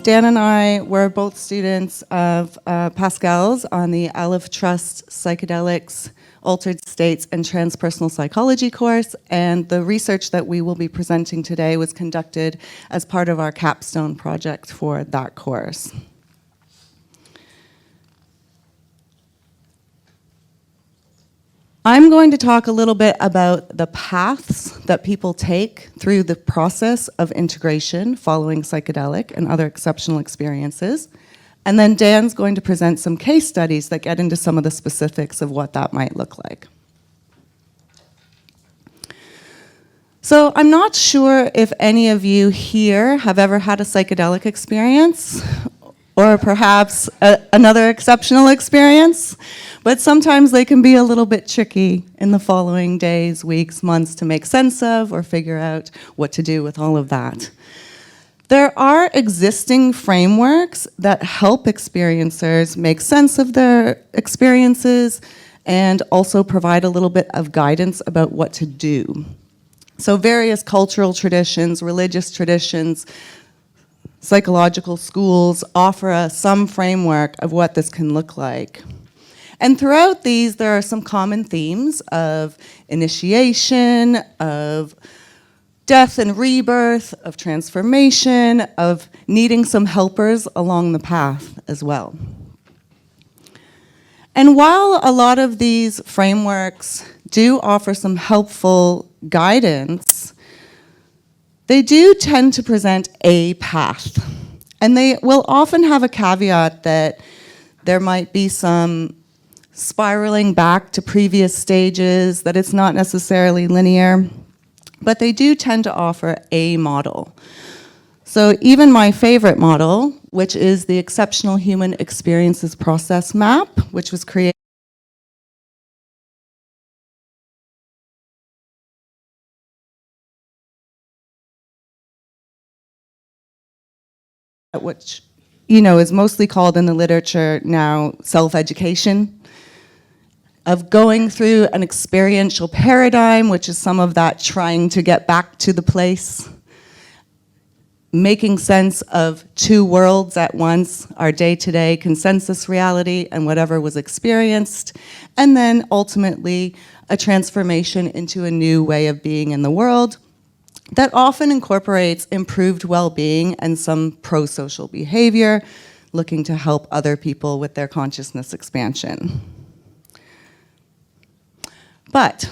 Dan and I were both students of Pascal's on the Aleph Trust Psychedelics, Altered States, and Transpersonal Psychology course, and the research that we will be presenting today was conducted as part of our capstone project for that course. I'm going to talk a little bit about the paths that people take through the process of integration following psychedelic and other exceptional experiences. And then Dan's going to present some case studies that get into some of the specifics of what that might look like. So I'm not sure if any of you here have ever had a psychedelic experience, or perhaps another exceptional experience, but sometimes they can be a little bit tricky in the following days, weeks, months to make sense of or figure out what to do with all of that. There are existing frameworks that help experiencers make sense of their experiences and also provide a little bit of guidance about what to do. So various cultural traditions, religious traditions, psychological schools offer us some framework of what this can look like. And throughout these, there are some common themes of initiation, of death and rebirth, of transformation, of needing some helpers along the path as well. And while a lot of these frameworks do offer some helpful guidance, they do tend to present a path. And they will often have a caveat that there might be some spiraling back to previous stages, that it's not necessarily linear, but they do tend to offer a model. So even my favorite model, which is the Exceptional Human Experiences Process Map, which was created which is mostly called in the literature now self-education, of going through an experiential paradigm, which is some of that trying to get back to the place, making sense of two worlds at once, our day-to-day consensus reality and whatever was experienced, and then ultimately a transformation into a new way of being in the world that often incorporates improved well-being and some pro-social behavior, looking to help other people with their consciousness expansion. But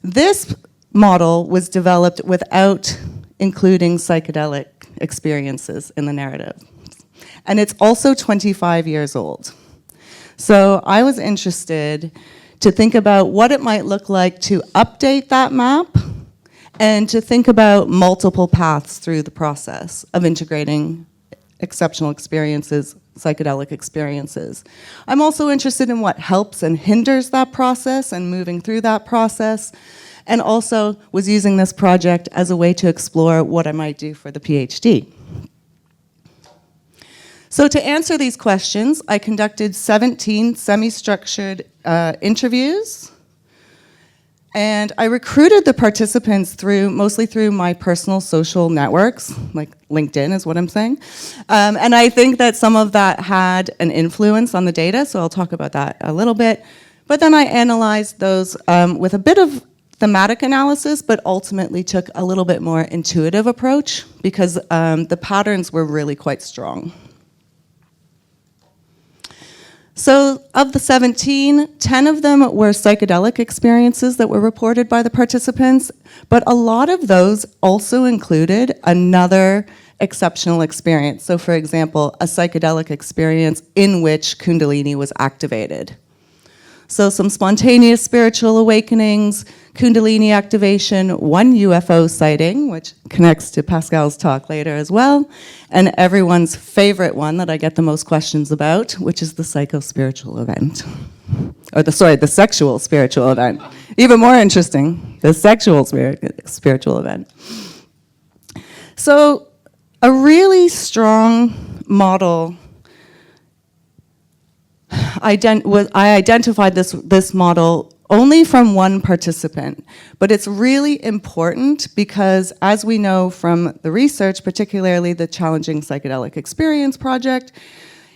this model was developed without including psychedelic experiences in the narrative. And it's also 25 years old. So I was interested to think about what it might look like to update that map and to think about multiple paths through the process of integrating exceptional experiences, psychedelic experiences. I'm also interested in what helps and hinders that process and moving through that process, and also was using this project as a way to explore what I might do for the PhD. So to answer these questions, I conducted 17 semi-structured interviews. And I recruited the participants mostly through my personal social networks, like LinkedIn is what I'm saying. And I think that some of that had an influence on the data, so I'll talk about that a little bit. But then I analyzed those with a bit of thematic analysis, but ultimately took a little bit more intuitive approach because the patterns were really quite strong. So of the 17, 10 of them were psychedelic experiences that were reported by the participants, but a lot of those also included another exceptional experience. So for example, a psychedelic experience in which Kundalini was activated. So some spontaneous spiritual awakenings, Kundalini activation, one UFO sighting, which connects to Pascal's talk later as well, and everyone's favorite one that I get the most questions about, which is the psycho-spiritual event. Or the sexual spiritual event. Even more interesting, the sexual spiritual event. So a really strong model I identified this model only from one participant. But it's really important because, as we know from the research, particularly the Challenging Psychedelic Experience Project,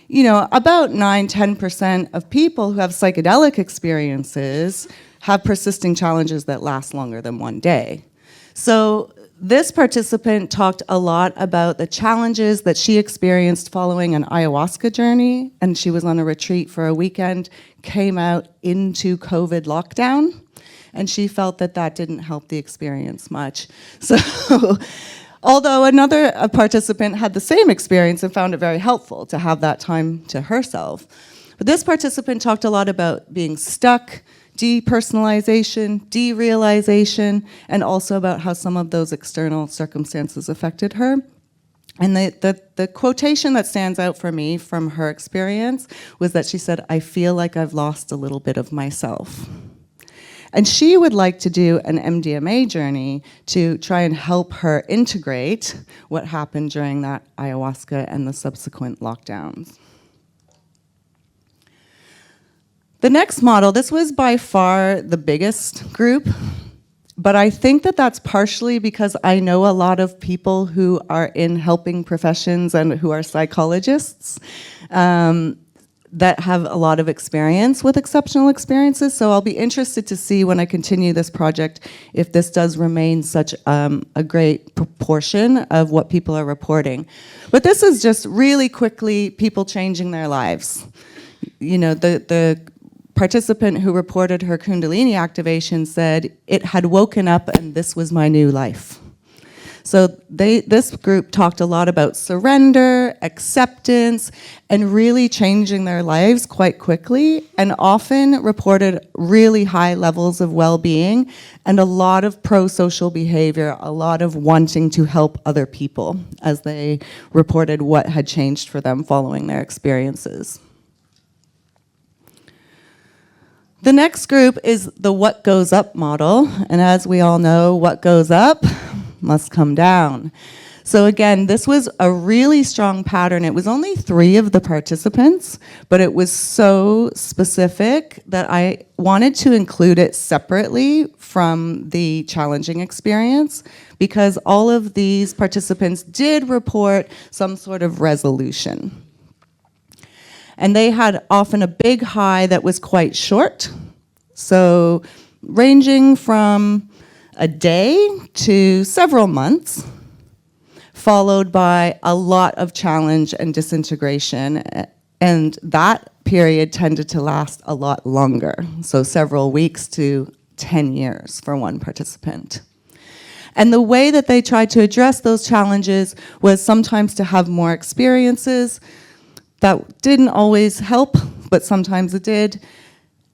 you know, about 9–10% of people who have psychedelic experiences have persisting challenges that last longer than one day. So this participant talked a lot about the challenges that she experienced following an ayahuasca journey, and she was on a retreat for a weekend, came out into COVID lockdown, and she felt that that didn't help the experience much. So, although another participant had the same experience and found it very helpful to have that time to herself. But this participant talked a lot about being stuck, depersonalization, derealization, and also about how some of those external circumstances affected her. And the quotation that stands out for me from her experience was that she said, "I feel like I've lost a little bit of myself." And she would like to do an MDMA journey to try and help her integrate what happened during that ayahuasca and the subsequent lockdowns. The next model, this was by far the biggest group, but I think that that's partially because I know a lot of people who are in helping professions and who are psychologists that have a lot of experience with exceptional experiences. So I'll be interested to see when I continue this project if this does remain such a great proportion of what people are reporting. But this is just really quickly people changing their lives. You know, the participant who reported her Kundalini activation said, "It had woken up and this was my new life." So this group talked a lot about surrender, acceptance, and really changing their lives quite quickly, and often reported really high levels of well-being and a lot of pro-social behavior, a lot of wanting to help other people as they reported what had changed for them following their experiences. The next group is the what goes up model, and as we all know, what goes up must come down. So again, this was a really strong pattern. It was only 3 of the participants, but it was so specific that I wanted to include it separately from the challenging experience, because all of these participants did report some sort of resolution. And they had often a big high that was quite short, so ranging from a day to several months, followed by a lot of challenge and disintegration. And that period tended to last a lot longer, so several weeks to 10 years for one participant. And the way that they tried to address those challenges was sometimes to have more experiences. That didn't always help, but sometimes it did.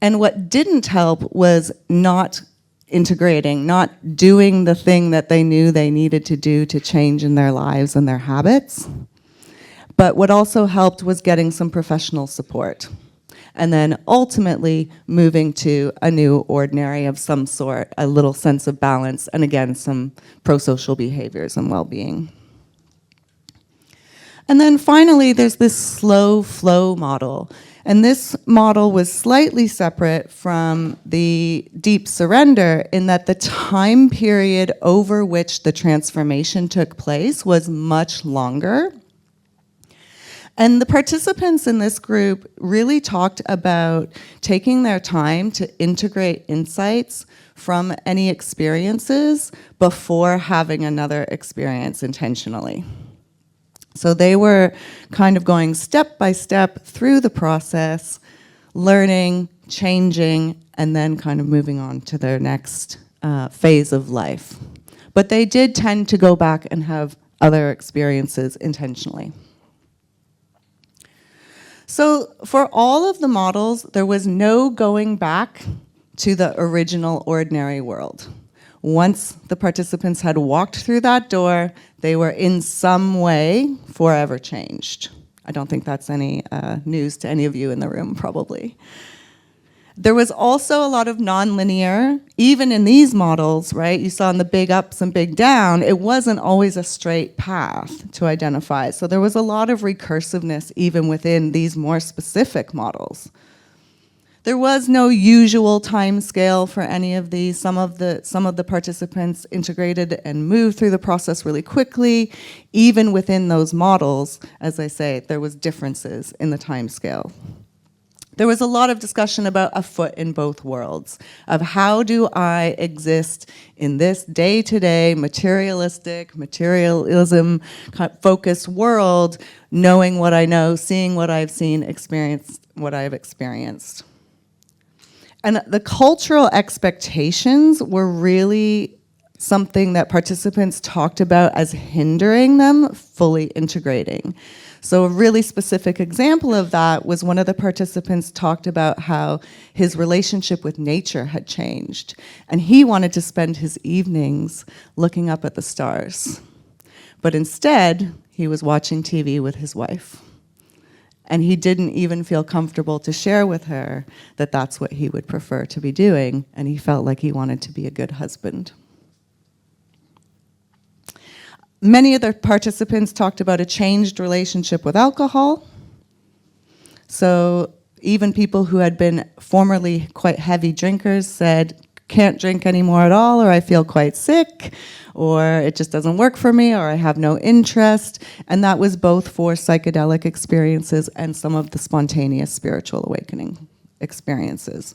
And what didn't help was not integrating, not doing the thing that they knew they needed to do to change in their lives and their habits. But what also helped was getting some professional support. And then ultimately moving to a new ordinary of some sort, a little sense of balance, and again, some pro-social behaviors and well-being. And then finally, there's this slow flow model. And this model was slightly separate from the deep surrender in that the time period over which the transformation took place was much longer. And the participants in this group really talked about taking their time to integrate insights from any experiences before having another experience intentionally. So they were kind of going step by step through the process, learning, changing, and then kind of moving on to their next phase of life. But they did tend to go back and have other experiences intentionally. So for all of the models, there was no going back to the original ordinary world. Once the participants had walked through that door, they were in some way forever changed. I don't think that's any news to any of you in the room, probably. There was also a lot of nonlinear, even in these models, right? You saw in the big ups and big down, it wasn't always a straight path to identify. So there was a lot of recursiveness even within these more specific models. There was no usual time scale for any of these. Some of the participants integrated and moved through the process really quickly. Even within those models, as I say, there was differences in the time scale. There was a lot of discussion about a foot in both worlds, of how do I exist in this day-to-day materialistic, materialism-focused world, knowing what I know, seeing what I've seen, experienced what I've experienced. And the cultural expectations were really something that participants talked about as hindering them fully integrating. So a really specific example of that was one of the participants talked about how his relationship with nature had changed, and he wanted to spend his evenings looking up at the stars. But instead, he was watching TV with his wife. And he didn't even feel comfortable to share with her that that's what he would prefer to be doing, and he felt like he wanted to be a good husband. Many of the participants talked about a changed relationship with alcohol. So even people who had been formerly quite heavy drinkers said, can't drink anymore at all, or I feel quite sick, or it just doesn't work for me, or I have no interest. And that was both for psychedelic experiences and some of the spontaneous spiritual awakening experiences.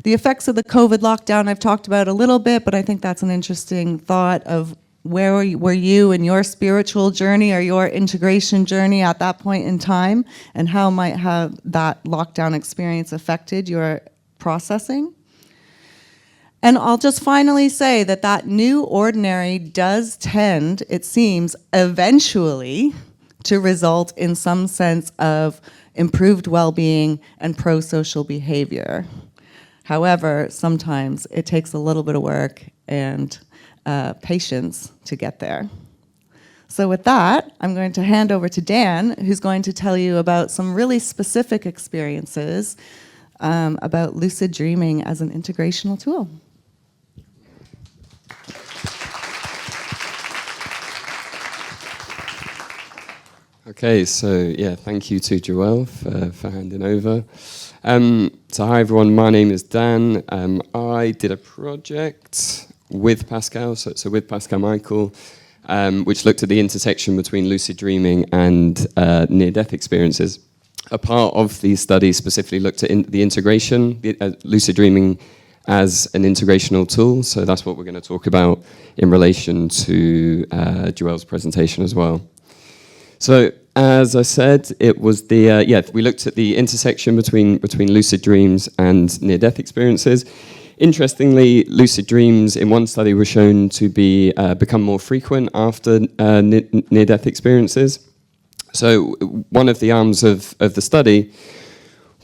The effects of the COVID lockdown I've talked about a little bit, but I think that's an interesting thought of where were you in your spiritual journey or your integration journey at that point in time, and how might have that lockdown experience affected your processing? And I'll just finally say that that new ordinary does tend, it seems, eventually to result in some sense of improved well-being and pro-social behavior. However, sometimes it takes a little bit of work and patience to get there. So with that, I'm going to hand over to Dan, who's going to tell you about some really specific experiences about lucid dreaming as an integrational tool. Okay, so yeah, thank you to Joelle for handing over. So hi everyone, my name is Dan. I did a project with Pascal, so with Pascal Michael, which looked at the intersection between lucid dreaming and near-death experiences. A part of the study specifically looked at the integration, lucid dreaming as an integrational tool, so that's what we're going to talk about in relation to Joelle's presentation as well. So, as I said, it was we looked at the intersection between lucid dreams and near-death experiences. Interestingly, lucid dreams in one study were shown to become more frequent after near-death experiences. So one of the arms of the study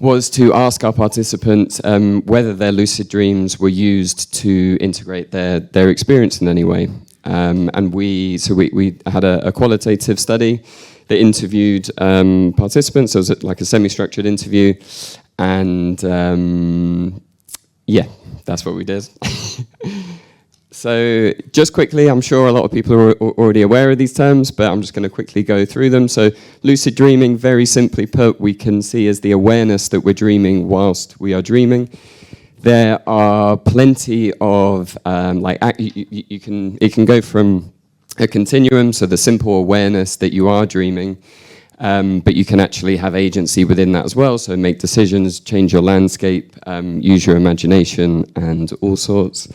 was to ask our participants whether their lucid dreams were used to integrate their experience in any way. And we had a qualitative study that interviewed participants. So it was like a semi-structured interview, and yeah, that's what we did. So just quickly, I'm sure a lot of people are already aware of these terms, but I'm just going to quickly go through them. So lucid dreaming, very simply put, we can see as the awareness that we're dreaming whilst we are dreaming. There are plenty of, it can go from a continuum, so the simple awareness that you are dreaming, but you can actually have agency within that as well, so make decisions, change your landscape, use your imagination, and all sorts.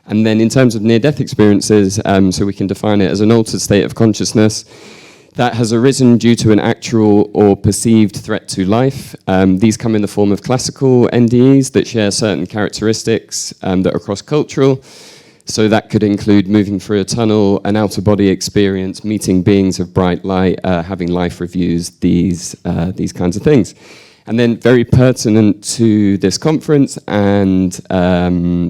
And then in terms of near-death experiences, so we can define it as an altered state of consciousness that has arisen due to an actual or perceived threat to life. These come in the form of classical NDEs that share certain characteristics that are cross-cultural. So that could include moving through a tunnel, an outer-body experience, meeting beings of bright light, having life reviews, these kinds of things. And then very pertinent to this conference and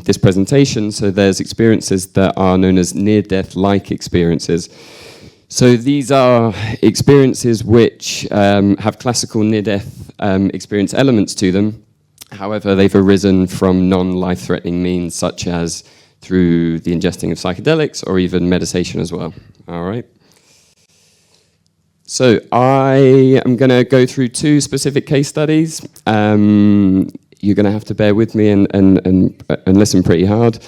this presentation, so there's experiences that are known as near-death-like experiences. So these are experiences which have classical near-death experience elements to them. However, they've arisen from non-life-threatening means, such as through the ingesting of psychedelics or even meditation as well. All right. So I am going to go through two specific case studies. you're going to have to bear with me and listen pretty hard.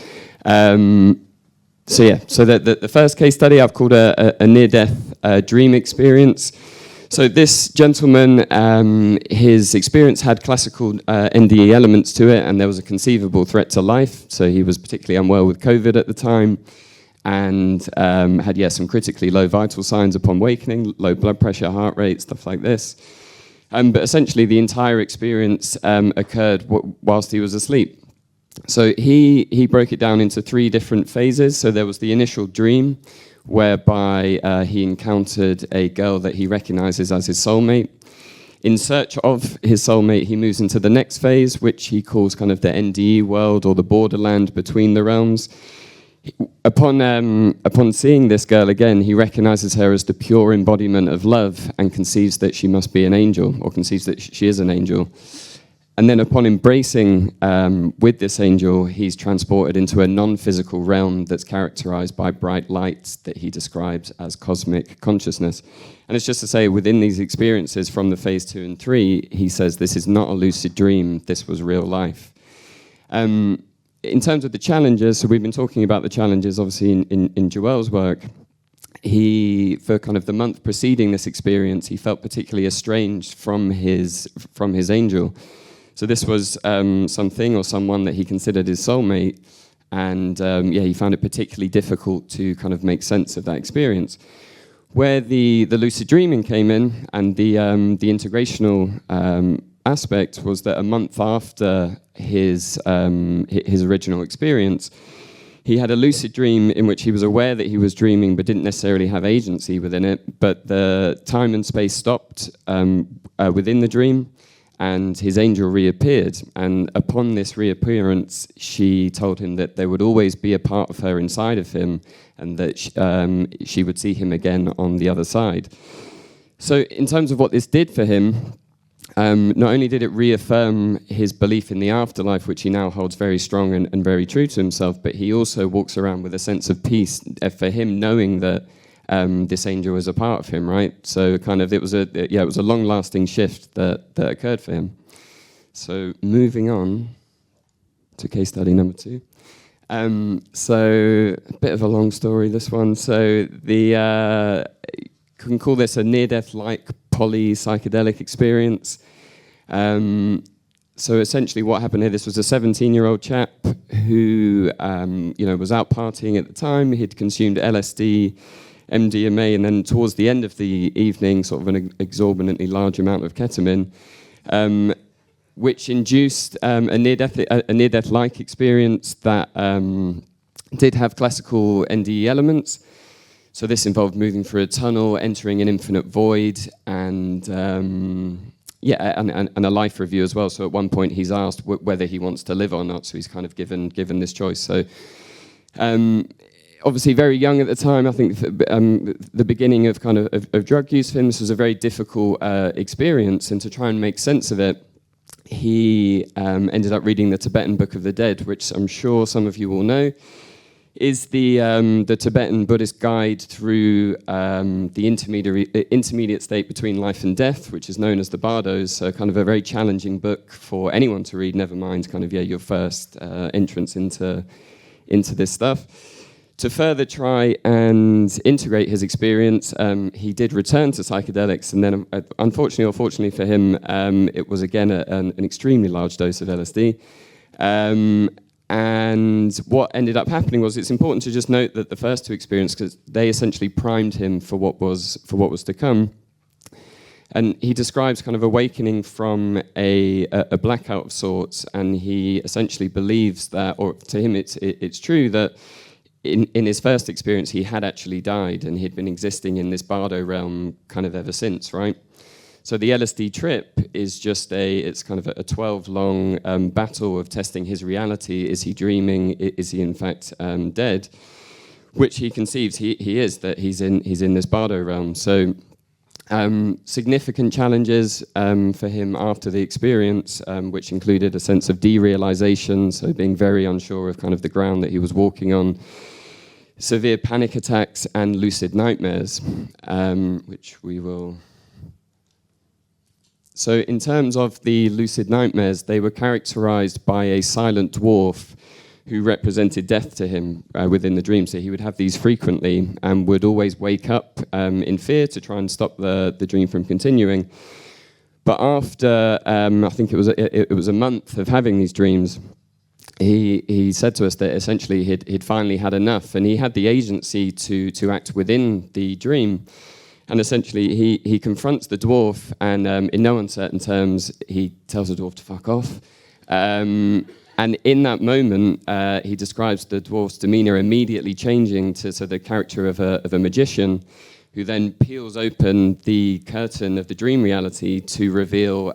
So the first case study I've called a near-death dream experience. So this gentleman, his experience had classical NDE elements to it, and there was a conceivable threat to life. So he was particularly unwell with COVID at the time, and had some critically low vital signs upon wakening, low blood pressure, heart rate, stuff like this. But essentially the entire experience occurred whilst he was asleep. So he broke it down into 3 different phases. So there was the initial dream, whereby he encountered a girl that he recognizes as his soulmate. In search of his soulmate, he moves into the next phase, which he calls kind of the NDE world, or the borderland between the realms. Upon seeing this girl again, he recognizes her as the pure embodiment of love and conceives that she must be an angel, or conceives that she is an angel. And then upon embracing with this angel, he's transported into a non-physical realm that's characterized by bright light that he describes as cosmic consciousness. And it's just to say, within these experiences from the phase 2 and 3, he says this is not a lucid dream, this was real life. In terms of the challenges, so we've been talking about the challenges obviously in Joelle's work. For kind of the month preceding this experience, he felt particularly estranged from his angel. So this was something or someone that he considered his soulmate, and he found it particularly difficult to kind of make sense of that experience. Where the lucid dreaming came in, and the integrational aspect, was that a month after his original experience, he had a lucid dream in which he was aware that he was dreaming but didn't necessarily have agency within it, but the time and space stopped within the dream, and his angel reappeared. And upon this reappearance, she told him that there would always be a part of her inside of him, and that she would see him again on the other side. So in terms of what this did for him, not only did it reaffirm his belief in the afterlife, which he now holds very strong and very true to himself, but he also walks around with a sense of peace for him, knowing that this angel was a part of him, right? So kind of it was a long-lasting shift that occurred for him. So moving on to case study number 2. So a bit of a long story, this one. So you can call this a near-death-like poly-psychedelic experience. So essentially what happened here, this was a 17-year-old chap who was out partying at the time. He'd consumed LSD, MDMA, and then towards the end of the evening, sort of an exorbitantly large amount of ketamine, which induced a near-death-like experience that did have classical NDE elements. So this involved moving through a tunnel, entering an infinite void, and a life review as well. So at one point he's asked whether he wants to live or not. So he's kind of given this choice. So obviously very young at the time. I think the beginning of kind of drug use for him. This was a very difficult experience, and to try and make sense of it, he ended up reading the Tibetan Book of the Dead, which I'm sure some of you will know is the Tibetan Buddhist guide through the intermediate state between life and death, which is known as the Bardos. So kind of a very challenging book for anyone to read, never mind kind of your first entrance into this stuff. To further try and integrate his experience, he did return to psychedelics, and then unfortunately or fortunately for him, it was again an extremely large dose of LSD. And what ended up happening was, it's important to just note that the first 2 experiences, because they essentially primed him for what was to come. And he describes kind of awakening from a blackout of sorts, and he essentially believes that, or to him it's true, that in his first experience he had actually died, and he'd been existing in this Bardo realm kind of ever since, right? So the LSD trip is just it's kind of a 12-long battle of testing his reality. Is he dreaming? Is he in fact dead? Which he conceives he is, that he's in this Bardo realm. So significant challenges for him after the experience, which included a sense of derealization, so being very unsure of kind of the ground that he was walking on, severe panic attacks, and lucid nightmares, which we will... So in terms of the lucid nightmares, they were characterized by a silent dwarf who represented death to him within the dream. So he would have these frequently and would always wake up in fear to try and stop the dream from continuing. But after, I think it was a month of having these dreams, he said to us that essentially he'd finally had enough, and he had the agency to act within the dream. And essentially, he confronts the dwarf, and in no uncertain terms, he tells the dwarf to fuck off. And in that moment, he describes the dwarf's demeanor immediately changing to the character of a magician, who then peels open the curtain of the dream reality to reveal.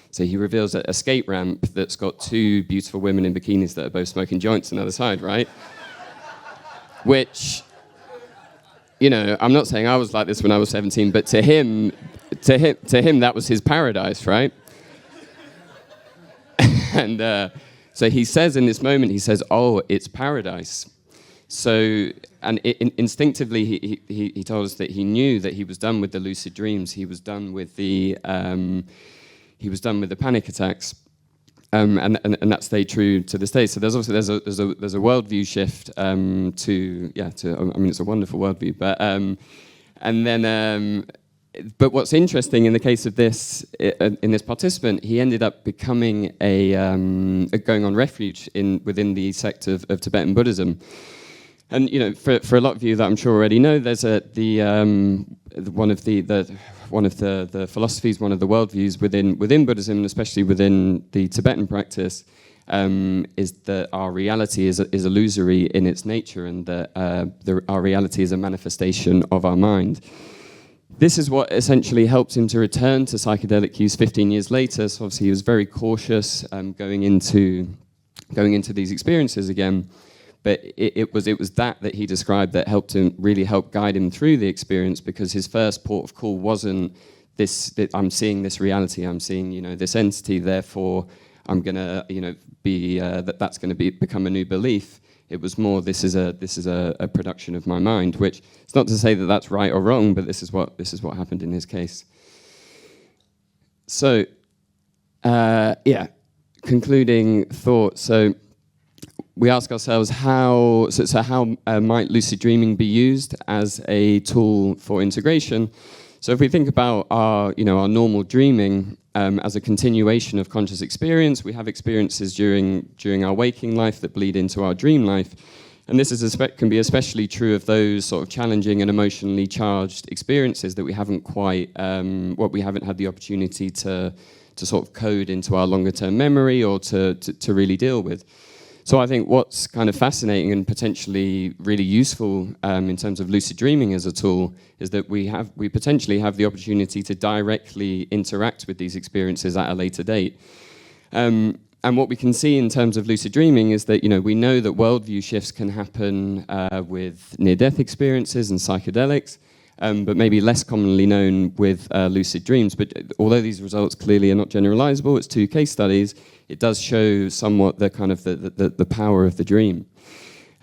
So he reveals a skate ramp that's got two beautiful women in bikinis that are both smoking joints on the other side, right? Which, you know, I'm not saying I was like this when I was 17, but to him, that was his paradise, right? And so he says in this moment, he says, "Oh, it's paradise." So, and instinctively, he told us that he knew that he was done with the lucid dreams. He was done with the panic attacks, and that stayed true to this day. So there's a worldview shift I mean, it's a wonderful worldview, but what's interesting in the case of this participant, he ended up becoming going on refuge within the sect of Tibetan Buddhism. And you know, for a lot of you that I'm sure already know, there's one of the philosophies, one of the worldviews within Buddhism, and especially within the Tibetan practice, is that our reality is illusory in its nature, and that our reality is a manifestation of our mind. This is what essentially helped him to return to psychedelic use 15 years later. So obviously he was very cautious going into these experiences again. But it was that he described that helped guide him through the experience, because his first port of call wasn't this, that I'm seeing this reality, I'm seeing, you know, this entity, therefore I'm gonna, you know, be that's gonna become a new belief. It was more, this is a production of my mind, which it's not to say that that's right or wrong, but this is what happened in his case. So concluding thoughts. So we ask ourselves how might lucid dreaming be used as a tool for integration? So if we think about our normal dreaming as a continuation of conscious experience, we have experiences during our waking life that bleed into our dream life. And this can be especially true of those sort of challenging and emotionally charged experiences that we haven't we haven't had the opportunity to sort of code into our longer term memory or to really deal with. So I think what's kind of fascinating and potentially really useful in terms of lucid dreaming as a tool is that we potentially have the opportunity to directly interact with these experiences at a later date. And what we can see in terms of lucid dreaming is that, you know, we know that worldview shifts can happen with near-death experiences and psychedelics, but maybe less commonly known with lucid dreams. But although these results clearly are not generalizable, it's 2 case studies, it does show somewhat the kind of the power of the dream.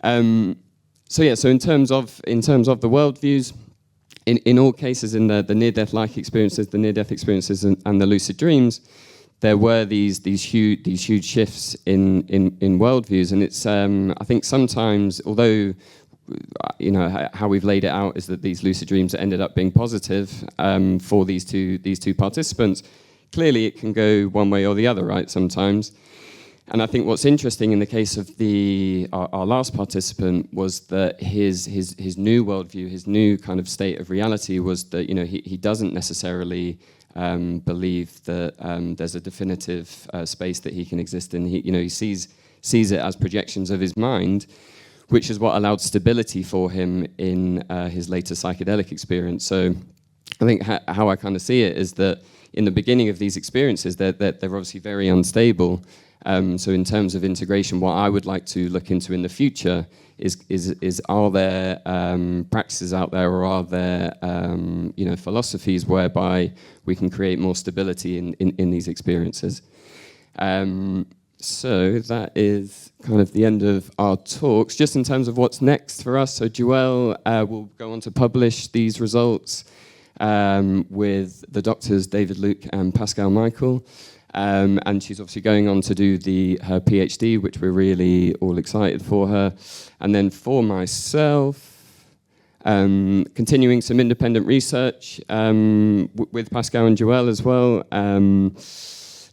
So in terms of the worldviews, in all cases, in the near-death-like experiences, the near-death experiences and the lucid dreams, there were these huge shifts in worldviews, and it's I think sometimes, although you know how we've laid it out is that these lucid dreams ended up being positive for these two participants. Clearly, it can go one way or the other, right? Sometimes, and I think what's interesting in the case of our last participant was that his new worldview, his new kind of state of reality was that, you know, he doesn't necessarily believe that there's a definitive space that he can exist in. He sees it as projections of his mind, which is what allowed stability for him in his later psychedelic experience. So I think how I kind of see it is that in the beginning of these experiences, they're obviously very unstable. So in terms of integration, what I would like to look into in the future is are there practices out there, or are there philosophies whereby we can create more stability in these experiences? So that is kind of the end of our talks. Just in terms of what's next for us, so Joelle will go on to publish these results with the doctors David Luke and Pascal Michael. And she's obviously going on to do her PhD, which we're really all excited for her. And then for myself, continuing some independent research with Pascal and Joelle as well,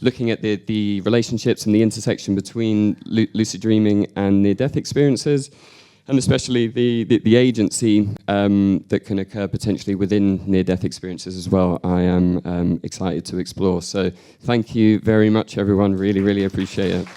looking at the relationships and the intersection between lucid dreaming and near-death experiences, and especially the agency that can occur potentially within near-death experiences as well. I am excited to explore. So thank you very much, everyone. Really, really appreciate it.